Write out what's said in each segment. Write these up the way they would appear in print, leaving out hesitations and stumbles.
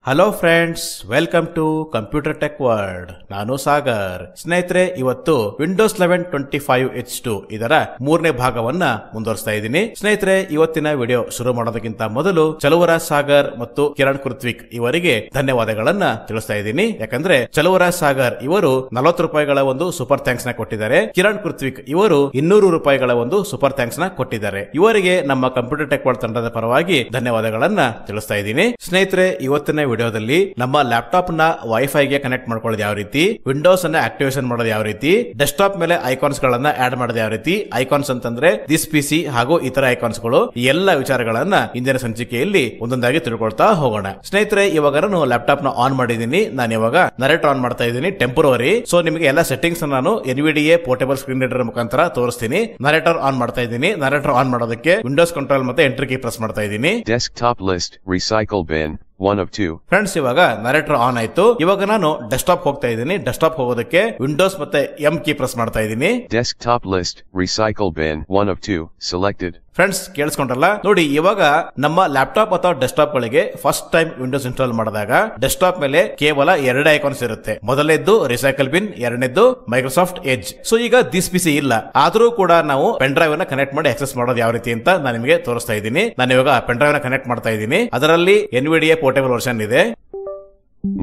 Hello friends, welcome to computer tech world. ನಾನು ಸಾಗರ್. ಸ್ನೇಹಿತರೆ, ಇವತ್ತು ವಿಂಡೋಸ್ 11 25H2 ಇದರ ಮೂರನೇ ಭಾಗವನ್ನ ಮುಂದುವರಿಸ್ತಾ ಇದ್ದೀನಿ. ಸ್ನೇಹಿತರೆ, ಇವತ್ತಿನ ವಿಡಿಯೋ ಶುರು ಮಾಡೋದಕ್ಕಿಂತ ಮೊದಲು ಚಲುವರಾಜ್ ಸಾಗರ್ ಮತ್ತು ಕಿರಣ್ ಕೃತ್ವಿಕ್ ಇವರಿಗೆ ಧನ್ಯವಾದಗಳನ್ನ ತಿಳಿಸ್ತಾ ಇದ್ದೀನಿ. ಯಾಕಂದ್ರೆ ಚಲುವರಾಜ್ ಸಾಗರ್ ಇವರು ₹40 ಒಂದು ಸೂಪರ್ ಥ್ಯಾಂಕ್ಸ್ ನ ಕೊಟ್ಟಿದ್ದಾರೆ. ಕಿರಣ್ ಕೃತ್ವಿಕ್ ಇವರು ₹200 ಒಂದು ಸೂಪರ್ ಥ್ಯಾಂಕ್ಸ್ ನ ಕೊಟ್ಟಿದ್ದಾರೆ. ಇವರಿಗೆ ನಮ್ಮ ಕಂಪ್ಯೂಟರ್ ಟೆಕ್ ವರ್ಲ್ಡ್ ತಂಡದ ಪರವಾಗಿ ಧನ್ಯವಾದಗಳನ್ನ ತಿಳಿಸ್ತಾ ಇದ್ದೀನಿ. ಸ್ನೇಹಿತರೆ, ಇವತ್ತಿನ ವಿಡಿಯೋದಲ್ಲಿ ನಮ್ಮ ಲ್ಯಾಪ್ಟಾಪ್ ನ ವೈಫೈಗೆ ಕನೆಕ್ಟ್ ಮಾಡ್ಕೊಳ್ಳೋದು ಯಾವ ರೀತಿ, ವಿಂಡೋಸ್ ಅನ್ನ ಆಕ್ಟಿವೇಶನ್ ಮಾಡೋದು ಯಾವ ರೀತಿ, ಡೆಸ್ಕ್ಟಾಪ್ ಮೇಲೆ ಐಕಾನ್ಸ್ ಗಳನ್ನ ಆಡ್ ಮಾಡೋದು ಯಾವ ರೀತಿ, ಐಕಾನ್ಸ್ ಅಂತಂದ್ರೆ ದಿಸ್ ಪಿಸಿ ಹಾಗೂ ಇತರ ಐಕಾನ್ಸ್ ಗಳು, ಈ ಎಲ್ಲ ವಿಚಾರಗಳನ್ನ ಇಂದಿನ ಸಂಚಿಕೆಯಲ್ಲಿ ಒಂದೊಂದಾಗಿ ತಿಳ್ಕೊಳ್ತಾ ಹೋಗೋಣ. ಸ್ನೇಹಿತರೆ, ಇವಾಗ ನಾನು ಲ್ಯಾಪ್ಟಾಪ್ ನ ಆನ್ ಮಾಡಿದ್ದೀನಿ. ನಾನು ಇವಾಗ ನರೇಟರ್ ಆನ್ ಮಾಡ್ತಾ ಇದ್ದೀನಿ, ಟೆಂಪರರಿ. ಸೊ ನಿಮಗೆ ಎಲ್ಲ ಸೆಟ್ಟಿಂಗ್ಸ್ ನಾನು NVDA ಪೋರ್ಟೇಬಲ್ ಸ್ಕ್ರೀನ್ ರೀಡರ್ ಮುಖಾಂತರ ತೋರಿಸ್ತೀನಿ. ನರೇಟರ್ ಆನ್ ಮಾಡ್ತಾ ಇದ್ದೀನಿ. ನರೇಟರ್ ಆನ್ ಮಾಡೋದಕ್ಕೆ ವಿಂಡೋಸ್ ಕಂಟ್ರೋಲ್ ಮತ್ತೆ ಎಂಟರ್ ಕೀ ಪ್ರೆಸ್ ಮಾಡ್ತಾ ಇದ್ದೀನಿ. Desktop list recycle bin 1 of 2. Friends, ಇವಾಗ ನರೇಟರ್ ಆನ್ ಆಯ್ತು. ಇವಾಗ ನಾನು ಡೆಸ್ಕ್ಟಾಪ್ ಹೋಗ್ತಾ ಇದ್ದೀನಿ. ಡೆಸ್ಕ್ಟಾಪ್ ಹೋಗೋದಕ್ಕೆ ವಿಂಡೋಸ್ ಮತ್ತೆ M ಕೀ ಪ್ರೆಸ್ ಮಾಡ್ತಾ ಇದ್ದೀನಿ. Desktop list recycle bin 1 of 2 selected. Friends, ಕೇಳಿಸ್ಕೊಂಡ್ರಲ್ಲ ನೋಡಿ. ಇವಾಗ ನಮ್ಮ ಲ್ಯಾಪ್ಟಾಪ್ ಅಥವಾ ಡೆಸ್ಕ್ಟಾಪ್ ಗಳಿಗೆ ಫಸ್ಟ್ ಟೈಮ್ ವಿಂಡೋಸ್ ಇನ್ಸ್ಟಾಲ್ ಮಾಡಿದಾಗ ಡೆಸ್ಕ್ಟಾಪ್ ಮೇಲೆ ಕೇವಲ 2 ಐಕಾನ್ಸ್ ಇರುತ್ತೆ. ಮೊದಲನೇದ್ದು ರಿಸೈಕಲ್ ಬಿನ್, ಎರಡನೇದ್ದು ಮೈಕ್ರೋಸಾಫ್ಟ್ ಎಡ್ಜ್. ಸೊ ಈಗ ದಿಸ್ ಪಿಸಿ ಇಲ್ಲ, ಆದ್ರೂ ಕೂಡ ನಾವು ಪೆನ್ ಡ್ರೈವ್ ಅನ್ನ ಕನೆಕ್ಟ್ ಮಾಡಿ ಆಕ್ಸೆಸ್ ಮಾಡೋದು ಯಾವ ರೀತಿ ಅಂತ ನಾನು ನಿಮಗೆ ತೋರಿಸ್ತಾ ಇದ್ದೀನಿ. ನಾನು ಇವಾಗ ಪೆನ್ ಡ್ರೈವ್ ನ ಕನೆಕ್ಟ್ ಮಾಡ್ತಾ ಇದ್ದೀನಿ. ಅದರಲ್ಲಿ NVDA ಪೋರ್ಟೇಬಲ್ ವರ್ಷನ್ ಇದೆ.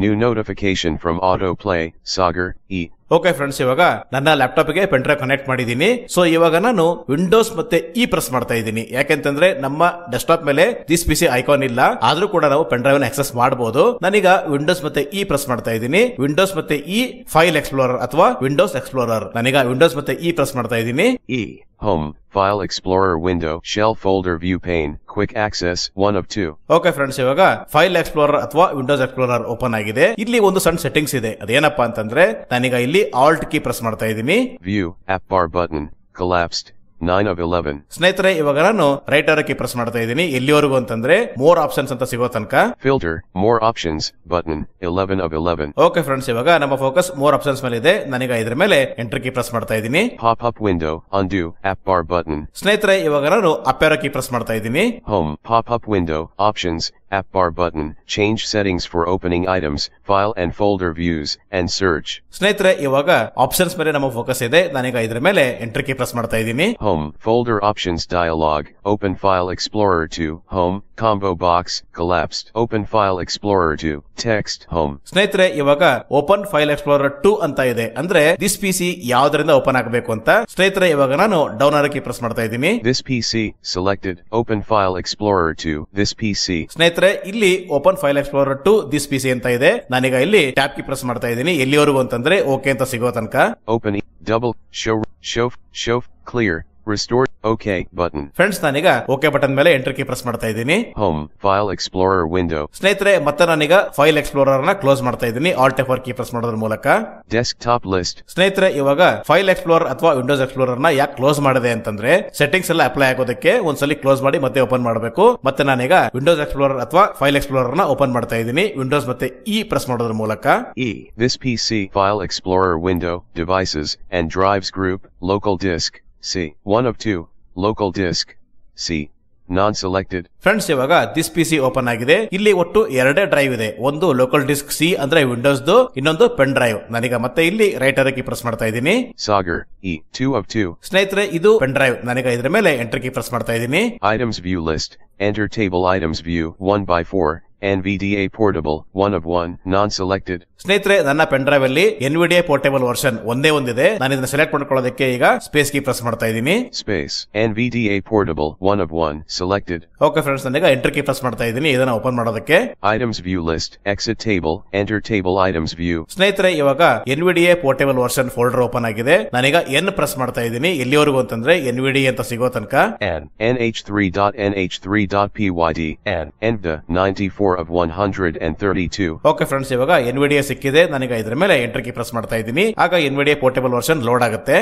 New notification from autoplay Sagar E. Okay friends, ಇವಾಗ ನನ್ನ ಲ್ಯಾಪ್ಟಾಪ್ ಗೆ ಪೆನ್ ಡ್ರೈವ್ ಕನೆಕ್ಟ್ ಮಾಡಿದ್ದೀನಿ. ಸೊ ಇವಾಗ ನಾನು ವಿಂಡೋಸ್ ಮತ್ತೆ ಪ್ರೆಸ್ ಮಾಡ್ತಾ ಇದ್ದೀನಿ. ಯಾಕೆಂತಂದ್ರೆ ನಮ್ಮ ಡೆಸ್ಕ್ಟಾಪ್ ಮೇಲೆ ದಿಸ್ ಪಿಸಿ ಐಕಾನ್ ಇಲ್ಲ, ಆದ್ರೂ ಕೂಡ ನಾವು ಪೆನ್ ಡ್ರೈವ್ ನ ಆಕ್ಸೆಸ್ ಮಾಡಬಹುದು. ನಾನೀಗ ವಿಂಡೋಸ್ ಮತ್ತೆ ಪ್ರೆಸ್ ಮಾಡ್ತಾ ಇದ್ದೀನಿ. ವಿಂಡೋಸ್ ಮತ್ತೆ ಫೈಲ್ ಎಕ್ಸ್ಪ್ಲೋರರ್ ಅಥವಾ ವಿಂಡೋಸ್ ಎಕ್ಸ್ಪ್ಲೋರರ್. ನಾನೀಗ ವಿಂಡೋಸ್ ಮತ್ತೆ ಪ್ರೆಸ್ ಮಾಡ್ತಾ ಇದ್ದೀನಿ. Home, File Explorer Window, Shell Folder View Pane, Quick Access 1 of 2. Okay friends, ಇವಾಗ ಫೈಲ್ ಎಕ್ಸ್ಪ್ಲೋರರ್ ಅಥವಾ ವಿಂಡೋಸ್ ಎಕ್ಸ್ಪ್ಲೋರರ್ ಓಪನ್ ಆಗಿದೆ. ಇಲ್ಲಿ ಒಂದು ಸಣ್ಣ ಸೆಟ್ಟಿಂಗ್ಸ್ ಇದೆ. ಅದೇನಪ್ಪಾ ಅಂತಂದ್ರೆ ನಾನೀಗ ಇಲ್ಲಿ ಆಲ್ಟ್ ಕೀ ಪ್ರೆಸ್ ಮಾಡ್ತಾ ಇದ್ದೀನಿ. View, App Bar Button, Collapsed, 9 of 11. ಸ್ನೇಹಿತರೆ, ಇವಾಗ ನಾನು ರೈಟ್ ಆರೋ ಕೀ ಪ್ರೆಸ್ ಮಾಡ್ತಾ ಇದ್ದೀನಿ. ಎಲ್ಲಿವರೆಗೂ ಅಂತಂದ್ರೆ ಮೋರ್ ಆಪ್ಷನ್ಸ್ ಅಂತ ಸಿಗೋ ತನಕ. Filter, More Options, Button, 11 of 11. Okay friends, ಇವಾಗ ನಮ್ಮ ಫೋಕಸ್ ಮೋರ್ ಆಪ್ಷನ್ಸ್ ಮೇಲೆ ಇದೆ. ನಾನೀಗ ಇದ್ರ ಮೇಲೆ ಎಂಟರ್ ಕೀ ಪ್ರೆಸ್ ಮಾಡ್ತಾ ಇದ್ದೀನಿ. Pop-up Window, Undo, App Bar Button. ಸ್ನೇಹಿತರೆ, ಇವಾಗ ನಾನು ಅಪ್ ಆರೋ ಕೀ ಪ್ರೆಸ್ ಮಾಡ್ತಾ ಇದ್ದೀನಿ. Home, Pop-up Window, Options, App Bar Button, Change Settings for Opening Items, File and Folder Views, and Search. ಸ್ನೇಹಿತರೆ, ಇವಾಗ options ಮೇಲೆ ನಮ್ಮ ಫೋಕಸ್ ಇದೆ. ನಾನೀಗ ಇದ್ರ ಮೇಲೆ ಎಂಟರ್ ಕೀ ಪ್ರೆಸ್ ಮಾಡ್ತಾ ಇದ್ದೀನಿ. Home, Folder Options Dialog, Open File Explorer 2, Home, Combo Box, Collapsed, Open File Explorer 2, Text, Home. ಸ್ನೇಹಿತರೆ, ಇವಾಗ ಓಪನ್ ಫೈಲ್ ಎಕ್ಸ್ಪ್ಲೋರರ್ 2 ಅಂತ ಇದೆ. ಅಂದ್ರೆ ದಿಸ್ ಪಿಸಿ ಯಾವ್ದರಿಂದ ಓಪನ್ ಆಗಬೇಕು ಅಂತ. ಸ್ನೇಹಿತರೆ, ಇವಾಗ ನಾನು ಡೌನ್ ಆರೋ ಕೀ ಪ್ರೆಸ್ ಮಾಡ್ತಾ ಇದ್ದೀನಿ. This PC, selected, Open File Explorer 2, this PC. ಸ್ನೇಹಿತರೆ, ಇಲ್ಲಿ open file explorer 2 this PC ಅಂತ ಇದೆ. ನಾನೀಗ ಇಲ್ಲಿ ಟ್ಯಾಪ್ ಕೀ ಪ್ರೆಸ್ ಮಾಡ್ತಾ ಇದ್ದೀನಿ. ಎಲ್ಲಿವರೆಗೂ ಅಂತಂದ್ರೆ ಓಕೆ ಅಂತ ಸಿಗೋ ತನಕ. Open, double, show, clear, restore, OK button. Friends, ನಾನೀಗ ಓಕೆ ಬಟನ್ ಮೇಲೆ ಎಂಟರ್ ಕೀ ಪ್ರೆಸ್ ಮಾಡ್ತಾ ಇದ್ದೀನಿ. Home, File Explorer window. ಸ್ನೇಹಿತರೆ, ಮತ್ತೆ ನಾನೀಗ ಫೈಲ್ ಎಕ್ಸ್ಪ್ಲೋರರ್ ನ ಕ್ಲೋಸ್ ಮಾಡ್ತಾ ಇದ್ದೀನಿ ಆಲ್ಟ್ F4 ಕೀ ಪ್ರೆಸ್ ಮಾಡೋದ್ರ ಮೂಲಕ. Desktop list. ಸ್ನೇಹಿತರೆ, ಇವಾಗ ಫೈಲ್ ಎಕ್ಸ್ಪ್ಲೋರರ್ ಅಥವಾ ವಿಂಡೋಸ್ ಎಕ್ಸ್ಪ್ಲೋರರ್ ನ ಯಾಕೆ ಕ್ಲೋಸ್ ಮಾಡಿದೆ ಅಂತಂದ್ರೆ ಸೆಟ್ಟಿಂಗ್ಸ್ ಎಲ್ಲ ಅಪ್ಲೈ ಆಗೋದಕ್ಕೆ ಒಂದ್ಸಲಿ ಕ್ಲೋಸ್ ಮಾಡಿ ಮತ್ತೆ ಓಪನ್ ಮಾಡಬೇಕು. ಮತ್ತೆ ನಾನೀಗ ವಿಂಡೋಸ್ ಎಕ್ಸ್ಪ್ಲೋರರ್ ಅಥವಾ ಫೈಲ್ ಎಕ್ಸ್ಪ್ಲೋರರ್ ನ ಓಪನ್ ಮಾಡ್ತಾ ಇದ್ದೀನಿ ವಿಂಡೋಸ್ ಮತ್ತೆ ಪ್ರೆಸ್ ಮಾಡೋದ್ರ ಮೂಲಕ. This PC, File Explorer window, devices, and drives group, local disk, C, 1 of 2, local disk, C, non-selected. Friends, ಇವಾಗ ದಿಸ್ ಪಿಸಿ ಓಪನ್ ಆಗಿದೆ. ಇಲ್ಲಿ ಒಟ್ಟು 2 ಡ್ರೈವ್ ಇದೆ. ಒಂದು ಲೋಕಲ್ ಡಿಸ್ಕ್ ಸಿ ಅಂದ್ರೆ ವಿಂಡೋಸ್, ಇನ್ನೊಂದು ಪೆನ್ ಡ್ರೈವ್. ನಾನೀಗ ಮತ್ತೆ ಇಲ್ಲಿ ರೈಟ್ ಆರೋ ಕೀ ಪ್ರೆಸ್ ಮಾಡ್ತಾ ಇದ್ದೀನಿ. Sagar E, 2 of 2. ಸ್ನೇಹಿತರೆ, ಇದು ಪೆನ್ ಡ್ರೈವ್. ನಾನೀಗ ಇದ್ರ ಮೇಲೆ ಎಂಟರ್ ಕೀ ಪ್ರೆಸ್ ಮಾಡ್ತಾ ಇದ್ದೀನಿ. Items view list, enter table items view 1/4, NVDA portable 1 of 1, non-selected. ಸ್ನೇಹಿತರೆ, ನನ್ನ ಪೆನ್ ಡ್ರೈವ್ ಅಲ್ಲಿ NVDA ಪೋರ್ಟೇಬಲ್ ವರ್ಷನ್ ಒಂದಿದೆ. ನಾನು ಇದನ್ನ ಸೆಲೆಕ್ಟ್ ಮಾಡ್ಕೊಳ್ಳೋದಕ್ಕೆ ಈಗ ಸ್ಪೇಸ್ ಕೀ ಪ್ರೆಸ್ ಮಾಡ್ತಾ ಇದ್ದೀನಿ. Space, NVDA portable 1 of 1, selected. Okay friends, ನಾನೀಗ ಎಂಟರ್ ಕೀ ಪ್ರೆಸ್ ಮಾಡ್ತಾ ಇದ್ದೀನಿ ಇದನ್ನ ಓಪನ್ ಮಾಡೋದಕ್ಕೆ. Items view list, exit table, enter table items view. ಸ್ನೇಹಿತರೆ, ಇವಾಗ NVDA portable version folder open ಆಗಿದೆ. ನಾನೀಗ N ಪ್ರೆಸ್ ಮಾಡ್ತಾ ಇದ್ದೀನಿ. ಎಲ್ಲಿವರೆಗೂ ಅಂತಂದ್ರೆ NVDA ಅಂತ ಸಿಗೋ ತನಕ. nh3.nh3.pyd, NVDA 94 of 132. Okay friends, ಇವಾಗ NVDA ಸಿಕ್ಕಿದೆ. ನಾನೀಗ ಇದ್ರ ಮೇಲೆ ಎಂಟರ್ ಕೀ ಪ್ರೆಸ್ ಮಾಡ್ತಾ ಇದ್ದೀನಿ. ಆಗ NVDA ಪೋರ್ಟೇಬಲ್ ವರ್ಷನ್ ಲೋಡ್ ಆಗುತ್ತೆ.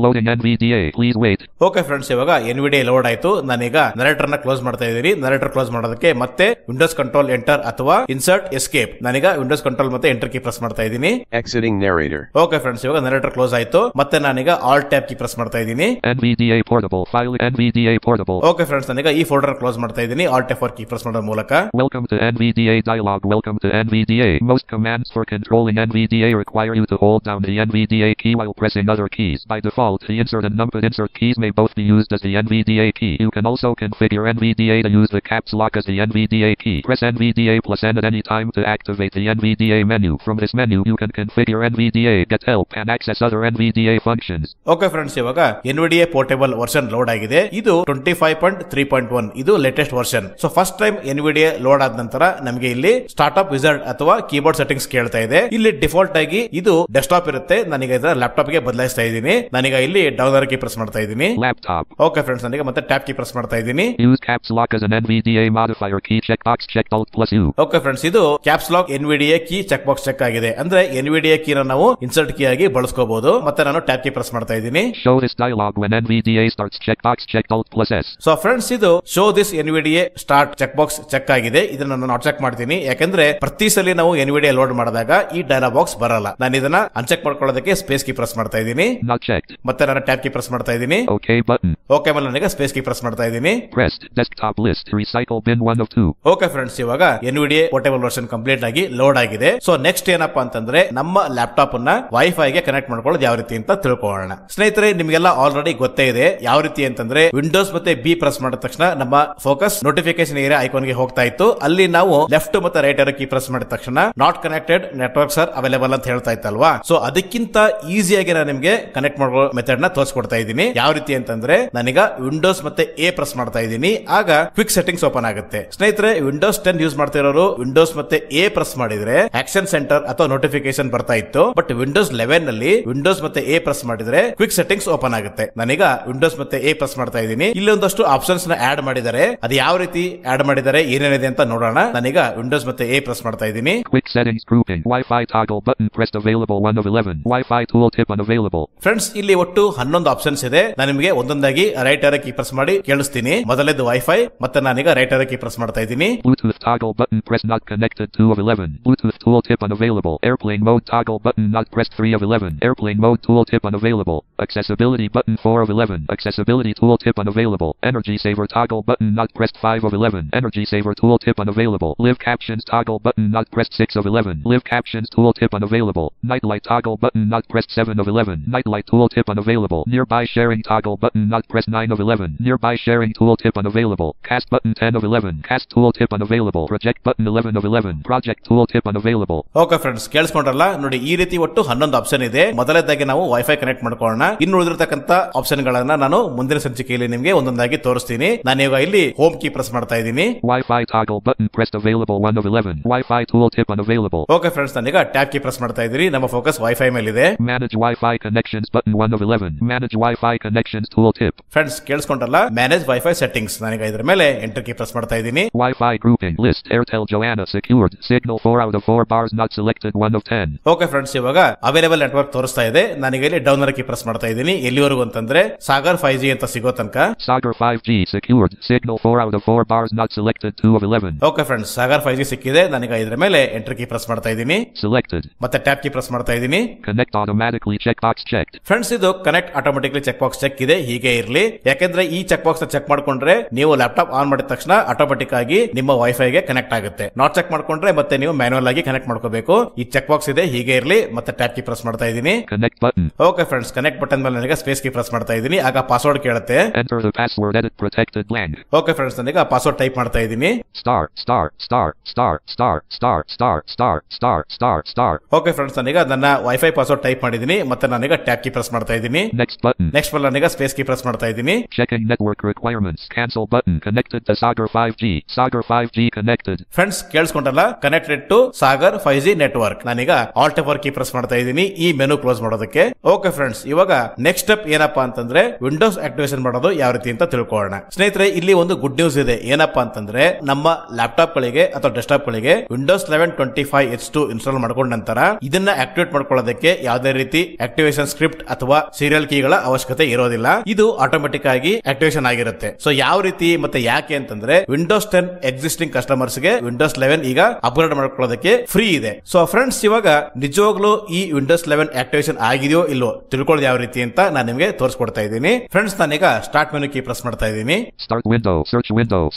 Loading NVDA. Please wait. Okay friends, ಇವಾಗ NVDA ಲೋಡ್ ಆಯ್ತು. ನಾನೀಗ ನರೇಟರ್ ನ ಕ್ಲೋಸ್ ಮಾಡ್ತಾ ಇದ್ದೀನಿ. ನರೇಟರ್ ಕ್ಲೋಸ್ ಮಾಡೋದಕ್ಕೆ ಮತ್ತೆ ವಿಂಡೋಸ್ ಕಂಟ್ರೋಲ್ ಎಂಟರ್ ಅಥವಾ ಇನ್ಸರ್ಟ್ ಎಸ್ಕೇಪ್. ನಾನೀಗ ವಿಂಡೋಸ್ ಕಂಟ್ರೋಲ್ ಮತ್ತೆ ಎಂಟರ್ ಕೀ ಪ್ರೆಸ್ ಮಾಡ್ತಾ ಇದ್ದೀನಿ. Exiting narrator. ಓಕೆ ಫ್ರೆಂಡ್ಸ್, ಇವಾಗ ನರೇಟರ್ ಕ್ಲೋಸ್ ಆಯ್ತು. ಮತ್ತೆ ನಾನೀಗ ಆಲ್ ಟ್ಯಾಬ್ ಕೀ ಪ್ರೆಸ್ ಮಾಡ್ತಾ ಇದ್ದೀನಿ. NVDA portable file. NVDA portable. Okay friends, ನಾನೀಗ ಈ ಫೋಲ್ಡರ್ ಕ್ಲೋಸ್ ಮಾಡ್ತಾ ಇದ್ದೀನಿ ಆಲ್ಟ್ F4 ಕೀ ಪ್ರೆಸ್ ಮಾಡೋದ್ರ ಮೂಲಕ. Welcome to NVDA dialog. Welcome to NVDA. Most commands for controlling NVDA require you to hold down the NVDA key while pressing other keys. By default, the insert and numpad insert keys may both be used as the NVDA key. You can also configure NVDA to use the caps lock as the NVDA key. Press NVDA plus N at any time to activate the NVDA menu. From this menu, you can configure NVDA, get help, and access other NVDA functions. Okay friends, ಇವಾಗ NVDA portable version load ಆಗಿದೆ. ಇದು 25.3.1. ಇದು latest version. So first time NVDA load ಆದ ನಂತರ ನಮಗೆ ಇಲ್ಲಿ startup wizard ಅಥವಾ keyboard settings ಕೇಳ್ತಾ ಇದೆ. ಇಲ್ಲಿ ಡಿಫಾಲ್ಟ್ ಆಗಿ ಇದು ಡೆಸ್ಕ್ಟಾಪ್ ಇರುತ್ತೆ. ನಾನೀಗ ಇದರ ಲ್ಯಾಪ್ಟಾಪ್ ಗೆ ಬದಲಾಯಿಸ್ತಾ ಇದ್ದೀನಿ. ನಾನೀಗ ಇಲ್ಲಿ ಡೌನ್ ಕೀ ಪ್ರೆಸ್ ಮಾಡ್ತಾ ಇದ್ದೀನಿ. Laptop. ಓಕೆ ಫ್ರೆಂಡ್ಸ್, ನಾನೀಗ ಮತ್ತೆ ಟ್ಯಾಬ್ ಕೀ ಪ್ರೆಸ್ ಮಾಡ್ತಾ ಇದ್ದೀನಿ. Use caps lock as an NVDA modifier key. Checkbox checked Alt plus U. Okay friends, ಇದು caps lock NVDA key check box check ಆಗಿದೆ. ಅಂದ್ರೆ NVDA ಕೀನ ನಾವು ಇನ್ಸರ್ಟ್ ಕೀ ಆಗಿ ಬಳಸ್ಕೋಬಹುದು. ಮತ್ತೆ ನಾನು ಟ್ಯಾಬ್ ಕೀ ಪ್ರೆಸ್ ಮಾಡ್ತಾ ಇದ್ದೀನಿ. Show this dialog when NVDA starts. Checkbox checked Alt plus S. So friends, ಇದು show this NVDA start check box check ಆಗಿದೆ. ಇದನ್ನ ನಾನು ನಾಟ್ ಚೆಕ್ ಮಾಡ್ತೀನಿ, ಯಾಕಂದ್ರೆ ಪ್ರತಿ ಸಲ ನಾವು NVDA ಲೋಡ್ ಮಾಡಿದಾಗ ಈ ಡೈಲಾಗ್ ಬಾಕ್ಸ್ ಬರಲ್ಲ. ನಾನು ಇದನ್ನ ಅನ್ಚೆಕ್ ಮಾಡ್ಕೊಳ್ಳೋದಕ್ಕೆ ಸ್ಪೇಸ್ ಕೀ ಪ್ರೆಸ್ ಮಾಡ್ತಾ ಇದ್ದೀನಿ. Not checked. ಮತ್ತೆ ನಾನು ಟ್ಯಾಬ್ ಕೀ ಪ್ರೆಸ್ ಮಾಡ್ತಾ ಇದ್ದೀನಿ. OK button. ಓಕೆ ಮೇಲೆ ನನಗೆ ಸ್ಪೇಸ್ ಕೀ ಪ್ರೆಸ್ ಮಾಡ್ತಾ ಇದ್ದೀನಿ. Pressed. Desktop list. Recycle bin 1 of 2. Okay friends, ಇವಾಗ NVDA ಪೋರ್ಟೇಬಲ್ ವರ್ಷನ್ ಕಂಪ್ಲೀಟ್ ಆಗಿ ಲೋಡ್ ಆಗಿದೆ. ಸೊ ನೆಕ್ಸ್ಟ್ ಏನಪ್ಪಾ ಅಂತಂದ್ರೆ ನಮ್ಮ ಲ್ಯಾಪ್ಟಾಪ್ ಅನ್ನ ವೈಫೈ ಗೆ ಕನೆಕ್ಟ್ ಮಾಡ್ಕೊಳ್ಳೋದು ಯಾವ ರೀತಿ ಅಂತ ತಿಳ್ಕೊಳ್ಳೋಣ. ಸ್ನೇಹಿತರೆ, ನಿಮಗೆಲ್ಲ ಆಲ್ರೆಡಿ ಗೊತ್ತೇ ಇದೆ ಯಾವ ರೀತಿ ಅಂತಂದ್ರೆ ವಿಂಡೋಸ್ ಮತ್ತೆ ಬಿ ಪ್ರೆಸ್ ಮಾಡಿದ ತಕ್ಷಣ ನಮ್ಮ ಫೋಕಸ್ ನೋಟಿಫಿಕೇಶನ್ ಏರಿಯಾ ಐಕಾನ್ ಗೆ ಹೋಗ್ತಾ ಇತ್ತು. ಅಲ್ಲಿ ನಾವು ಲೆಫ್ಟ್ ಮತ್ತೆ ರೈಟ್ ಕೀ ಪ್ರೆಸ್ ಮಾಡಿದ ತಕ್ಷಣ not connected networks are available ಅಂತ ಹೇಳ್ತಾ ಇತ್ತಲ್ವಾ. ಸೊ ಅದಕ್ಕಿಂತ ಈಸಿಯಾಗಿ ನಾನು ನಿಮಗೆ ಕನೆಕ್ಟ್ ಮಾಡೋ ಮೆಥಡ್ ನ ತೋರಿಸ್ಕೊಡ್ತಾ ಇದ್ದೀನಿ. ಯಾವ ರೀತಿ ಅಂತಂದ್ರೆ ನಾನೀಗ ವಿಂಡೋಸ್ ಮತ್ತೆ ಎ ಪ್ರೆಸ್ ಮಾಡ್ತಾ ಇದ್ದೀನಿ. ಆಗ ಕ್ವಿಕ್ ಸೆಟ್ಟಿಂಗ್ಸ್ ಓಪನ್ ಆಗುತ್ತೆ. ಸ್ನೇಹಿತರೆ, ವಿಂಡೋಸ್ 10 ಯೂಸ್ ಮಾಡ್ತಿರೋರು ವಿಂಡೋಸ್ ಮತ್ತೆ ಎ ಪ್ರೆಸ್ ಮಾಡಿದ್ರೆ ಆಕ್ಷನ್ ಸೆಂಟರ್ ಅಥವಾ ನೋಟಿಫಿಕೇಶನ್ ಬರ್ತಾ ಇತ್ತು. ಬಟ್ ವಿಂಡೋಸ್ 11 ನಲ್ಲಿ ವಿಂಡೋಸ್ ಮತ್ತೆ ಎ ಪ್ರೆಸ್ ಮಾಡಿದ್ರೆ ಕ್ವಿಕ್ ಸೆಟ್ಟಿಂಗ್ಸ್ ಓಪನ್ ಆಗುತ್ತೆ. ನಾನೀಗ ವಿಂಡೋಸ್ ಮತ್ತೆ ಎ ಪ್ರೆಸ್ ಮಾಡ್ತಾ ಇದ್ದೀನಿ. ಇಲ್ಲಿ ಒಂದಷ್ಟು ಆಪ್ಷನ್ಸ್ ನ ಆಡ್ ಮಾಡಿದ್ದಾರೆ. ಅದು ಯಾವ ರೀತಿ ಆಡ್ ಮಾಡಿದ್ದಾರೆ, ಏನೇನಿದೆ ಅಂತ ನೋಡೋಣ. ನಾನೀಗ ವಿಂಡೋಸ್ ಮತ್ತೆ ಎ ಪ್ರೆಸ್ ಮಾಡ್ತಾ ಇದ್ದೀನಿ. Quick settings grouping. Wi-Fi toggle button pressed available 1 of 11. Wi-Fi tooltip unavailable. Friends, ಇಲ್ಲಿ ಒಟ್ಟು 11 ಆಪ್ಷನ್ಸ್ ಇದೆ. ನಾನು ನಿಮಗೆ ಒಂದೊಂದಾಗಿ ರೈಟ್ ಏರೋ ಕೀ ಪ್ರೆಸ್ ಮಾಡಿ ಕೇಳಿಸ್ತೀನಿ. ಮೊದಲೇದು ವೈಫೈ, ಮತ್ತೆ ನಾನೀಗ ರೈಟ್ ಏರೋ ಕೀ ಪ್ರೆಸ್ ಮಾಡ್ತಾ ಇದ್ದೀನಿ. Bluetooth toggle button pressed not connected 2 of 11. Bluetooth tooltip unavailable. Airplane mode toggle button not pressed 3 of 11. Airplane mode tooltip unavailable. Accessibility button 4 of 11. Accessibility tooltip unavailable. Energy saver toggle button not pressed 5 of 11. Energy saver tooltip unavailable. Live captions toggle button not pressed 6 of 11. Live captions tooltip unavailable. Nightlight toggle button not pressed 7 of 11. Nightlight tooltip unavailable. Nearby sharing toggle button not pressed 9 of 11. Nearby sharing tooltip unavailable. Cast button 10 of 11. Cast tooltip unavailable. Project button 11 of 11. Project tooltip unavailable. Okay friends, ಕೇಳಿಸ್ಕೊಂಡ್ರಲ್ಲ. ನೋಡಿ, ಈ ರೀತಿ ಒಟ್ಟು 11 option ಇದೆ. ಮೊದಲನೇದಾಗಿ ನಾವು wifi connect ಮಾಡ್ಕೊಳ್ಳೋಣ. ಇನ್ನು ಉಳಿದಿರತಕ್ಕಂತ ಆಪ್ಷನ್ ಗಳನ್ನ ನಾನು ಮುಂದಿನ ಸಂಚಿಕೆಯಲ್ಲಿ ನಿಮಗೆ ಒಂದೊಂದಾಗಿ ತೋರಿಸ್ತೀನಿ. ನಾನು ಈಗ ಇಲ್ಲಿ ಹೋಮ್ ಕೀ ಪ್ರೆಸ್ ಮಾಡ್ತಾ ಇದ್ದೀನಿ. Wi-Fi toggle button pressed available 1 of 11. Wi-Fi tooltip unavailable. Okay friends, ನಾನೀಗ ಟ್ಯಾಬ್ ಕೀ ಪ್ರೆಸ್ ಮಾಡ್ತಾ ಇದ್ದೀನಿ. ನಮ್ಮ ಫೋಕಸ್ ವೈಫೈ ಮೇಲಿದೆ. Manage Wi-Fi connections button 1 of 11. Manage Wi-Fi connections tooltip. Friends, ಕೇಳಿಸ್ಕೊಂಡ್ರಲ್ಲ. Manage wifi settings. ನಾನೀಗ ಇದರ ಮೇಲೆ ಎಂಟರ್ ಕೀ ಪ್ರೆಸ್ ಮಾಡ್ತಾ ಇದ್ದೀನಿ. Wi-Fi grouping list. Airtel Joanna secured. Signal 4 out of 4 bars not selected 1 of 10. Okay friends, ಇವಾಗ available network ತೋರಿಸ್ತಾ ಇದೆ. ನಾನೀಗ ಇಲ್ಲಿ ಡೌನ್ ಕೀ ಪ್ರೆಸ್ ಮಾಡ್ತಾ ಇದ್ದೀನಿ. ಎಲ್ಲಿವರೆಗೂ ಅಂತಂದ್ರೆ ಸಾಗರ್ 5G ಅಂತ ಸಿಗೋ ತನಕ. Sagar 5G secured. Signal 4 out of 4 bars not selected 2 of 11. Okay friends, Sagar 5G ಸಿಕ್ಕಿದೆ. ನಾನೀಗ ಇದರ ಮೇಲೆ ಎಂಟರ್ ಕೀ ಪ್ರೆಸ್ ಮಾಡ್ತಾ ಇದ್ದೀನಿ. Selected. ಮತ್ತೆ ಟ್ಯಾಬ್ ಕೀ ಪ್ರೆಸ್ ಮಾಡ್ತಾ ಇದ್ದೀನಿ. Connect automatically checkbox checked. Friends, ಇದು connect automatically check box check ಇದೆ. ಹೀಗೆ ಇರಲಿ, ಯಾಕಂದ್ರೆ ಈ ಚೆಕ್ ಬಾಕ್ಸ್ ನ ಚೆಕ್ ಮಾಡ್ಕೊಂಡ್ರೆ ನೀವು ಲ್ಯಾಪ್ಟಾಪ್ ಆನ್ ಮಾಡಿದ ತಕ್ಷಣ ಆಟೋಮೆಟಿಕ್ ಆಗಿ ನಿಮ್ಮ ವೈಫೈಗೆ ಕನೆಕ್ಟ್ ಆಗುತ್ತೆ. ನಾಟ್ ಚೆಕ್ ಮಾಡ್ಕೊಂಡ್ರೆ ಮತ್ತೆ ನೀವು ಮ್ಯಾನ್ಯುವಲ್ ಆಗಿ ಕನೆಕ್ಟ್ ಮಾಡ್ಕೋಬೇಕು. ಈ ಚೆಕ್ ಬಾಕ್ಸ್ ಇದೆ, ಹೀಗೆ ಇರಲಿ. ಮತ್ತೆ ಟ್ಯಾಬ್ ಕೀ ಪ್ರೆಸ್ ಮಾಡ್ತಾ ಇದ್ದೀನಿ. Connect button. Okay friends, connect button ಮೇಲೆ ನನಗೆ ಸ್ಪೇಸ್ ಕೀ ಪ್ರೆಸ್ ಮಾಡ್ತಾ ಇದ್ದೀನಿ. ಆಗ ಪಾಸ್ವರ್ಡ್ ಕೇಳುತ್ತೆ. Enter the password. Edit protected blank. Okay friends, ನನಗೆ ಪಾಸ್ವರ್ಡ್ ಟೈಪ್ ಮಾಡ್ತಾ ಇದ್ದೀನಿ. Star star star star star star star star star star star. Okay friends, ನಾನೀಗ ನನ್ನ ವೈಫೈ ಪಾಸ್ವರ್ಡ್ ಟೈಪ್ ಮಾಡಿದ್ದೀನಿ. ಮತ್ತೆ ನಾನೀಗ ಟ್ಯಾಬ್ ಕೀ ಪ್ರೆಸ್ ಮಾಡ್ತಾ ಇದ್ದೀನಿ. Next button. ನೆಕ್ಸ್ಟ್ ಮೇಲೆ ನನಗೆ ಸ್ಪೇಸ್ ಕೀ ಪ್ರೆಸ್ ಮಾಡ್ತಾ ಇದ್ದೀನಿ. Checking network requirements. Cancel button. Connected to Sagar 5G. Sagar 5G connected. Friends, ಕೇಳಿಸ್ಕೊಂಡಲ್ಲ, connected to Sagar 5G network. ನಾನೀಗ ಆಲ್ಟ್ F4 ಕೀ ಪ್ರೆಸ್ ಮಾಡ್ತಾ ಇದ್ದೀನಿ ಈ ಮೆನು ಕ್ಲೋಸ್ ಮಾಡೋದಕ್ಕೆ. ಓಕೆ ಫ್ರೆಂಡ್ಸ್, ಇವಾಗ ಇವಾಗ ನೆಕ್ಸ್ಟ್ ಸ್ಟೆಪ್ ಏನಪ್ಪಾ ಅಂತಂದ್ರೆ ವಿಂಡೋಸ್ ಆಕ್ಟಿವೇಶನ್ ಮಾಡೋದು ಯಾವ ರೀತಿ ಅಂತ ತಿಳ್ಕೊಳ್ಳೋಣ. ಸ್ನೇಹಿತರೆ, ಇಲ್ಲಿ ಒಂದು ಗುಡ್ ನ್ಯೂಸ್ ಇದೆ. ಏನಪ್ಪಾ ಅಂತಂದ್ರೆ ನಮ್ಮ ಲ್ಯಾಪ್ಟಾಪ್ ಗಳಿಗೆ ಅಥವಾ ಡೆಸ್ಕ್ಟಾಪ್ ಗಳಿಗೆ ವಿಂಡೋಸ್ 11 25H2 ಇನ್ಸ್ಟಾಲ್ ಮಾಡ್ಕೊಂಡ ನಂತರ ಇದನ್ನ ಆಕ್ಟಿವೇಟ್ ಮಾಡ್ಕೊಳ್ಳೋದಕ್ಕೆ ಯಾವುದೇ ರೀತಿ ಆಕ್ಟಿವೇಶನ್ ಸ್ಕ್ರಿಪ್ಟ್ ಅಥವಾ ಸೀರಿಯಲ್ ಕೀಗಳ ಅವಶ್ಯಕತೆ ಇರೋದಿಲ್ಲ. ಇದು ಆಟೋಮೆಟಿಕ್ ಆಗಿ ಆಕ್ಟಿವೇಶನ್ ಆಗಿರುತ್ತೆ. ಸೊ ಯಾವ ರೀತಿ ಮತ್ತೆ ಯಾಕೆ ಅಂತಂದ್ರೆ ವಿಂಡೋಸ್ 10 ಎಕ್ಸಿಸ್ಟಿಂಗ್ ಕಸ್ಟಮರ್ಸ್ ಗೆ ವಿಂಡೋಸ್ 11 ಈಗ ಅಪ್ಗ್ರೇಡ್ ಮಾಡ್ಕೊಳ್ಳೋದಕ್ಕೆ ಫ್ರೀ ಇದೆ. ಸೊ ಫ್ರೆಂಡ್ಸ್, ಇವಾಗ ನಿಜವಾಗ್ಲೂ ಈ ವಿಂಡೋಸ್ 11 ಆಕ್ಟಿವೇಶನ್ ಆಗಿದೆಯೋ ಇಲ್ಲೋ ತಿಳ್ಕೊಳ್ಳೋದು ಯಾವ ರೀತಿ ಅಂತ ನಾನು ನಿಮಗೆ ತೋರಿಸ್ಕೊಡ್ತಾ ಇದ್ದೀನಿ. ಫ್ರೆಂಡ್ಸ್, ನಾನೀಗ ಸ್ಟಾರ್ಟ್ ಮೆನು ಕೀ ಪ್ರೆಸ್ ಮಾಡ್ತಾ ಇದ್ದೀನಿ. Start window,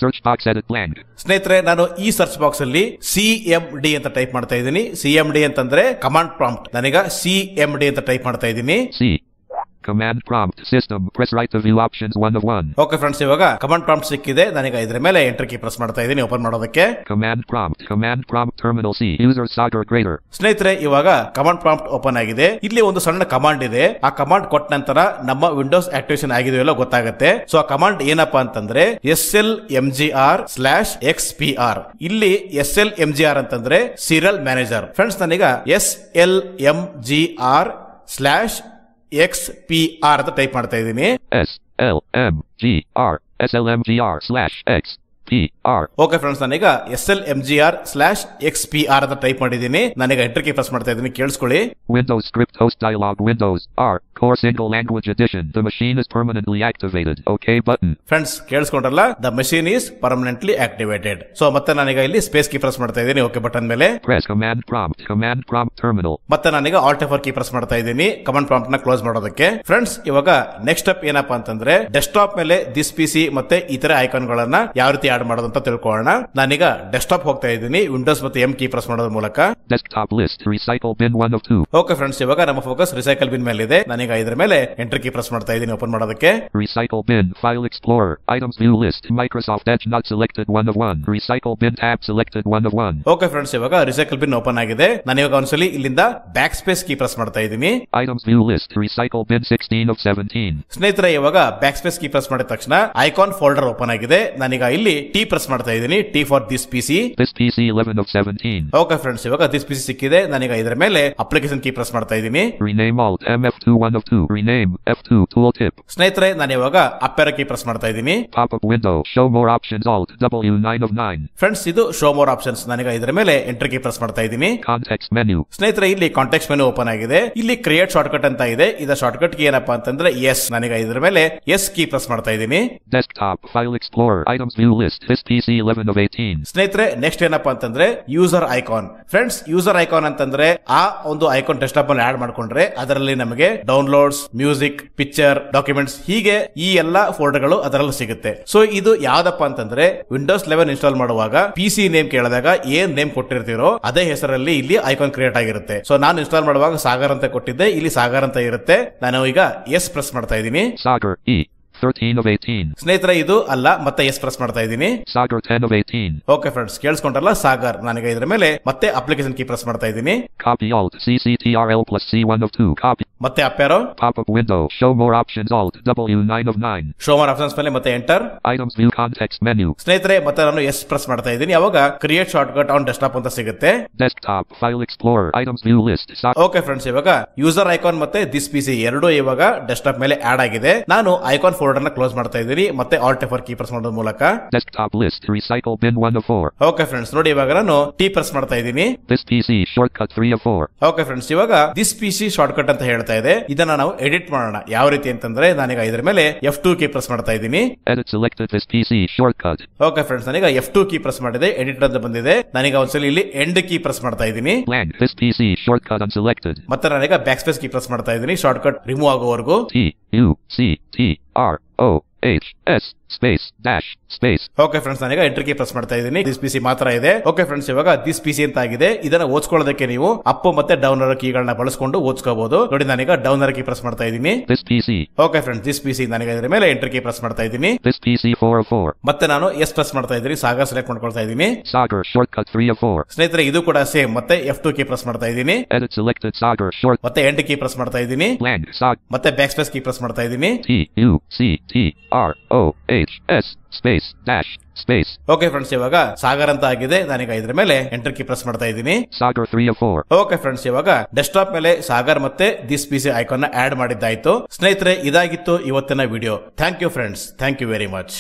search box edit blank. ಸ್ನೇಹಿತರೆ, ನಾನು ಈ ಸರ್ಚ್ ಬಾಕ್ಸ್ ಅಲ್ಲಿ CMD ಅಂತ ಟೈಪ್ ಮಾಡ್ತಾ ಇದ್ದೀನಿ. CMD ಅಂತಂದ್ರೆ ಕಮಾಂಡ್ ಪ್ರಾಂಪ್ಟ್. ನಾನೀಗ CMD ಅಂತ ಟೈಪ್ ಮಾಡ್ತಾ ಇದ್ದೀನಿ. Command prompt system press right to view options 1 of 1. Okay friends, ಇವಾಗ ಕಮಾಂಡ್ ಪ್ರಾಂಪ್ಟ್ ಸಿಕ್ಕಿದೆ. ನಾನೀಗ ಇದ್ರ ಮೇಲೆ ಎಂಟರ್ ಕೀ ಪ್ರೆಸ್ ಮಾಡ್ತಾ ಇದ್ದೀನಿ ಓಪನ್ ಮಾಡೋದಕ್ಕೆ. Command prompt terminal C user Sagar Greater. ಸ್ನೇಹಿತರೆ, ಇವಾಗ ಕಮಾಂಡ್ ಪ್ರಾಂಪ್ಟ್ ಓಪನ್ ಆಗಿದೆ. ಇಲ್ಲಿ ಒಂದು ಸಣ್ಣ ಕಮಾಂಡ್ ಇದೆ. ಆ ಕಮಾಂಡ್ ಕೊಟ್ಟ ನಂತರ ನಮ್ಮ ವಿಂಡೋಸ್ ಆಕ್ಟಿವೇಶನ್ ಆಗಿದೆಯಲ್ಲ ಗೊತ್ತಾಗುತ್ತೆ. ಸೊ ಆ ಕಮಾಂಡ್ ಏನಪ್ಪಾ ಅಂತಂದ್ರೆ SLMGR/XPR. ಇಲ್ಲಿ SLMGR ಅಂತಂದ್ರೆ ಸೀರಿಯಲ್ ಮ್ಯಾನೇಜರ್. ಫ್ರೆಂಡ್ಸ್, ನಾನೀಗ SLMGR/XPR ಅಂತ ಟೈಪ್ ಮಾಡ್ತಾ ಇದ್ದೀನಿ. SLMGR/XPR. ಓಕೆ ಫ್ರೆಂಡ್ಸ್, ನಾನೀಗ SLMGR/XPR ಅಂತ ಟೈಪ್ ಮಾಡಿದ್ದೀನಿ. ನಾನೀಗ ಎಂಟರ್ ಕೀ ಪ್ರೆಸ್ ಮಾಡ್ತಾ ಇದ್ದೀನಿ. ಕೇಳಿಸ್ಕೊಳ್ಳಿ. Windows script host dialog. Windows R core single language edition. The machine is permanently activated. OK button. Friends, ಕೇಳಿಸ್ಕೊಂಡ್ರಲ್ಲ, the machine is permanently activated. So ಮತ್ತೆ ನಾನೀಗ ಇಲ್ಲಿ ಸ್ಪೇಸ್ ಕೀ ಪ್ರೆಸ್ ಮಾಡ್ತಾ ಇದ್ದೀನಿ ಓಕೆ ಬಟನ್ ಮೇಲೆ. Press command prompt terminal. ಮತ್ತೆ ನಾನೀಗ alt F4 key press ಮಾಡ್ತಾ ಇದ್ದೀನಿ ಕಮಾಂಡ್ ಪ್ರಾಂಪ್ಟ್ ನ ಕ್ಲೋಸ್ ಮಾಡೋದಕ್ಕೆ. ಫ್ರೆಂಡ್ಸ್, ಇವಾಗ ನೆಕ್ಸ್ಟ್ ಸ್ಟೆಪ್ ಏನಪ್ಪಾ ಅಂತಂದ್ರೆ ಡೆಸ್ಕ್ಟಾಪ್ ಮೇಲೆ ದಿಸ್ PC ಮತ್ತೆ ಇತರ ಐಕಾನ್ ಗಳನ್ನ ಯಾವ ರೀತಿ ಆಡ್ ಮಾಡೋದು ಅಂತ ತಿಳ್ಕೊಳ್ಳೋಣ. ನಾನೀಗ ಡೆಸ್ಕ್ಟಾಪ್ ಹೋಗ್ತಾ ಇದ್ದೀನಿ. ವಿಂಡೋಸ್ ಮತ್ತೆ M ಕೀ ಪ್ರೆಸ್ ಮಾಡೋದ್ರ ಮೂಲಕ. Desktop list recycle bin 1 of 2. Okay friends, ಇವಾಗ ನಮ್ಮ ಫೋಕಸ್ ರಿಸೈಕಲ್ ಬಿನ್ ಮೇಲೆ ಇದೆ. ನಾನೀಗ ಇದ್ರ ಮೇಲೆ ಎಂಟರ್ ಕೀ ಪ್ರೆಸ್ ಮಾಡ್ತಾ ಇದ್ದೀನಿ ಓಪನ್ ಮಾಡೋದಕ್ಕೆ. Recycle bin file explorer items view list Microsoft Edge not selected 1 of 1. Recycle bin tab selected 1 of 1. Okay friends, ಇವಾಗ ರಿಸೈಕಲ್ ಬಿನ್ ಓಪನ್ ಆಗಿದೆ. ನಾನಿವಾಗ ಒಂದ್ಸಲಿ ಇಲ್ಲಿಂದ ಬ್ಯಾಕ್ ಸ್ಪೇಸ್ ಕೀ ಪ್ರೆಸ್ ಮಾಡ್ತಾ ಇದ್ದೀನಿ. Items view list recycle bin 16 of 17. ಸ್ನೇಹಿತರೆ, ಇವಾಗ back space key press ಮಾಡಿದ ತಕ್ಷಣ ಐಕಾನ್ ಫೋಲ್ಡರ್ ಓಪನ್ ಆಗಿದೆ. ನಾನೀಗ ಇಲ್ಲಿ T ಪ್ರೆಸ್ ಮಾಡ್ತಾ ಇದ್ದೀನಿ. T for this PC. This PC 11 of 17. Okay friends, ಇವಾಗ ದಿಸ್ PC ಸಿಕ್ಕಿದೆ. ನಾನೀಗ ಇದರ ಮೇಲೆ ಅಪ್ಲಿಕೇಶನ್ ಕೀ ಪ್ರೆಸ್ ಮಾಡ್ತಾ ಇದ್ದೀನಿ. Rename alt MF2 1 of 2. Rename F2 tooltip. ಸ್ನೇಹಿತರೆ, ನಾನು ಇವಾಗ ಅಪ್ ಏರೋ ಕೀ ಪ್ರೆಸ್ ಮಾಡ್ತಾ ಇದ್ದೀನಿ. Pop up window show more options alt W 9 of 9. Friends, ಇದು ಶೋ ಮೋರ್ ಆಪ್ಷನ್ಸ್. ನಾನೀಗ ಇದರ ಮೇಲೆ ಎಂಟರ್ ಕೀ ಪ್ರೆಸ್ ಮಾಡ್ತಾ ಇದ್ದೀನಿ. Context menu. ಸ್ನೇಹಿತರೆ, ಇಲ್ಲಿ ಕಾಂಟೆಕ್ಸ್ಟ್ ಮೆನು ಓಪನ್ ಆಗಿದೆ. ಇಲ್ಲಿ ಕ್ರಿಯೇಟ್ ಶಾರ್ಟ್ಕಟ್ ಅಂತ ಇದೆ. ಇದರ ಶಾರ್ಟ್ಕಟ್ ಕೀ ಏನಪ್ಪಾ ಅಂತಂದ್ರೆ ಎಸ್. ನಾನೀಗ ಇದರ ಮೇಲೆ ಎಸ್ ಕೀ ಪ್ರೆಸ್ ಮಾಡ್ತಾ ಇದ್ದೀನಿ. Desktop file explorer items view list this PC 11 of 18. ಸ್ನೇಹಿತರೆ, ನೆಕ್ಸ್ಟ್ ಏನಪ್ಪಾ ಅಂತಂದ್ರೆ user icon. Friends, user icon ಅಂತಂದ್ರೆ ಆ ಒಂದು ಐಕಾನ್ ಡೆಸ್ಕ್ಟಾಪ್ ಅಲ್ಲಿ ಆಡ್ ಮಾಡ್ಕೊಂಡ್ರೆ ಅದರಲ್ಲಿ ನಮಗೆ ಡೌನ್ಲೋಡ್ಸ್, ಮ್ಯೂಸಿಕ್, ಪಿಕ್ಚರ್, ಡಾಕ್ಯುಮೆಂಟ್ಸ್ ಹೀಗೆ ಈ ಎಲ್ಲಾ ಫೋಲ್ಡರ್ ಗಳು ಅದರಲ್ಲಿ ಸಿಗುತ್ತೆ. ಸೊ ಇದು ಯಾವ್ದಪ್ಪ ಅಂತಂದ್ರೆ ವಿಂಡೋಸ್ 11 ಇನ್ಸ್ಟಾಲ್ ಮಾಡುವಾಗ PC ನೇಮ್ ಕೇಳಿದಾಗ ಏನ್ ನೇಮ್ ಕೊಟ್ಟಿರ್ತೀರೋ ಅದೇ ಹೆಸರಲ್ಲಿ ಇಲ್ಲಿ ಐಕಾನ್ ಕ್ರಿಯೇಟ್ ಆಗಿರುತ್ತೆ. ಸೊ ನಾನು ಇನ್ಸ್ಟಾಲ್ ಮಾಡುವಾಗ ಸಾಗರ್ ಅಂತ ಕೊಟ್ಟಿದ್ದೆ, ಇಲ್ಲಿ ಸಾಗರ್ ಅಂತ ಇರುತ್ತೆ. ನಾನು ಈಗ ಎಸ್ ಪ್ರೆಸ್ ಮಾಡ್ತಾ ಇದ್ದೀನಿ. Sagar E 13 of 18. ಸ್ನೇಹಿತರೆ, ಇದು ಅಲ್ಲ, ಮತ್ತೆ ಎಸ್ ಪ್ರೆಸ್ ಮಾಡ್ತಾ ಇದ್ದೀನಿ. Sagar 10 of 18. ಓಕೆ ಫ್ರೆಂಡ್ಸ್, ಕೇಳಿಸ್ಕೊಂಡ್ರಲ್ಲ ಸಾಗರ್. ನಾನೀಗ ಇದರ ಮೇಲೆ ಮತ್ತೆ ಅಪ್ಲಿಕೇಶನ್ ಕೀ ಪ್ರೆಸ್ ಮಾಡ್ತಾ ಇದ್ದೀನಿ. Copy alt CCTRL plus C 1 of 2. Copy. ಮತ್ತೆ up arrow. Pop up window show more options alt W 9 of 9. Show more options ಮೇಲೆ ಮತ್ತೆ enter. Items view context menu. ಸ್ನೇಹಿತರೆ, ಮತ್ತೆ ನಾನು ಎಸ್ ಪ್ರೆಸ್ ಮಾಡ್ತಾ ಇದ್ದೀನಿ. ಅವಾಗ ಕ್ರಿಯೇಟ್ ಶಾರ್ಟ್ಕಟ್ ಆನ್ ಡೆಸ್ಕ್ಟಾಪ್ ಅಂತ ಸಿಗುತ್ತೆ. Desktop file explorer items view list. Okay friends, ಇವಾಗ ಯೂಸರ್ ಐಕಾನ್ ಮತ್ತೆ ದಿಸ್ PC ಎರಡು ಇವಾಗ ಡೆಸ್ಕ್ಟಾಪ್ ಮೇಲೆ ಆಡ್ ಆಗಿದೆ. ನಾನು ಐಕಾನ್ ಫೋಲ್ಡರ್ ನ ಕ್ಲೋಸ್ ಮಾಡ್ತಾ ಇದ್ದೀನಿ ಮತ್ತೆ ಆಲ್ಟ್ F4 ಕೀ ಪ್ರೆಸ್ ಮಾಡೋದ್ರ ಮೂಲಕ. Desktop list recycle bin 1 of 4. Okay friends, ನೋಡಿ ಇವಾಗ ನಾನು T ಪ್ರೆಸ್ ಮಾಡ್ತಾ ಇದ್ದೀನಿ. This PC shortcut 3 of 4. Okay friends, ಇವಾಗ ದಿಸ್ PC ಶಾರ್ಟ್ಕಟ್ ಅಂತ ಹೇಳ್ತಾ ಇದೆ. ಇದನ್ನ ನಾವು ಎಡಿಟ್ ಮಾಡೋಣ. ಯಾವ ರೀತಿ ಅಂತಂದ್ರೆ ನಾನೀಗ ಇದರ ಮೇಲೆ F2 ಕೀ ಪ್ರೆಸ್ ಮಾಡ್ತಾ ಇದ್ದೀನಿ. Edit selected this PC shortcut. Okay friends, ನಾನೀಗ F2 ಕೀ ಪ್ರೆಸ್ ಮಾಡಿದೆ. ಎಡಿಟ್ ಅಂತ ಬಂದಿದೆ. ನಾನೀಗ ಒಂದ್ಸಲಿ ಇಲ್ಲಿ ಎಂಡ್ ಕೀ ಪ್ರೆಸ್ ಮಾಡ್ತಾ ಇದ್ದೀನಿ. Blank this PC shortcut unselected. ಮತ್ತೆ ನಾನೀಗ ಬ್ಯಾಕ್ ಸ್ಪೇಸ್ ಕೀ ಪ್ರೆಸ್ ಮಾಡ್ತಾ ಇದ್ದೀನಿ ಶಾರ್ಟ್ಕಟ್ ರಿಮೂವ್ ಆಗೋವರೆಗೂ. TUCTROHS space dash space. Okay friends, ನಾನೀಗ ಎಂಟರ್ ಕೀ ಪ್ರೆಸ್ ಮಾಡ್ತಾ ಇದ್ದೀನಿ. ದಿಸ್ PC ಮಾತ್ರ ಇದೆ. ಓಕೆ ಫ್ರೆಂಡ್ಸ್, ಇವಾಗ ದಿಸ್ PC ಅಂತ ಆಗಿದೆ. ಇದನ್ನ ಓದ್ಕೊಳ್ಳೋದಕ್ಕೆ ನೀವು ಅಪ್ ಮತ್ತೆ ಡೌನ್ ಅರೋ ಕೀಗಳನ್ನ ಬಳಸ್ಕೊಂಡು ಓದ್ಕೋಬಹುದು. ನೋಡಿ, ನಾನೀಗ ಡೌನ್ ಅರೋ ಕೀ ಪ್ರೆಸ್ ಮಾಡ್ತಾ ಇದ್ದೀನಿ. This PC. Okay friends, this PC ನಾನೀಗ ಇದರ ಮೇಲೆ ಎಂಟರ್ ಕೀ ಪ್ರೆಸ್ ಮಾಡ್ತಾ ಇದ್ದೀನಿ. This PC 4 of 4. ಮತ್ತೆ ನಾನು ಎಸ್ ಪ್ರೆಸ್ ಮಾಡ್ತಾ ಇದ್ದೀನಿ. ಸಾಗರ್ ಸೆಲೆಕ್ಟ್ ಮಾಡ್ಕೊಳ್ತಾ ಇದ್ದೀನಿ. Sagar shortcut 3 of 4. ಸ್ನೇಹಿತರೆ, ಇದು ಕೂಡ ಸೇಮ್. ಮತ್ತೆ F2 ಕೀ ಪ್ರೆಸ್ ಮಾಡ್ತಾ ಇದ್ದೀನಿ. Edit selected Sagar short. ಮತ್ತೆ ಎಂಡ್ ಕೀ ಪ್ರೆಸ್ ಮಾಡ್ತಾ ಇದ್ದೀನಿ. Blank Sag. ಮತ್ತೆ ಬ್ಯಾಕ್ ಸ್ಪೇಸ್ ಕೀ ಪ್ರೆಸ್ ಮಾಡ್ತಾ ಇದ್ದೀನಿ. TUCTROH H S space dash space. Okay friends, ಇವಾಗ ಸಾಗರ್ ಅಂತ ಆಗಿದೆ. ನಾನೀಗ ಇದ್ರ ಮೇಲೆ ಎಂಟರ್ ಕೀ ಪ್ರೆಸ್ ಮಾಡ್ತಾ ಇದ್ದೀನಿ. Sagar 3 of 4. ಓಕೆ ಫ್ರೆಂಡ್ಸ್, ಇವಾಗ ಡೆಸ್ಕ್ಟಾಪ್ ಮೇಲೆ ಸಾಗರ್ ಮತ್ತೆ ದಿಸ್ PC ಐಕಾನ್ ಆಡ್ ಮಾಡಿದ್ದಾಯ್ತು. ಸ್ನೇಹಿತರೆ, ಇದಾಗಿತ್ತು ಇವತ್ತಿನ video. Thank you friends, thank you very much.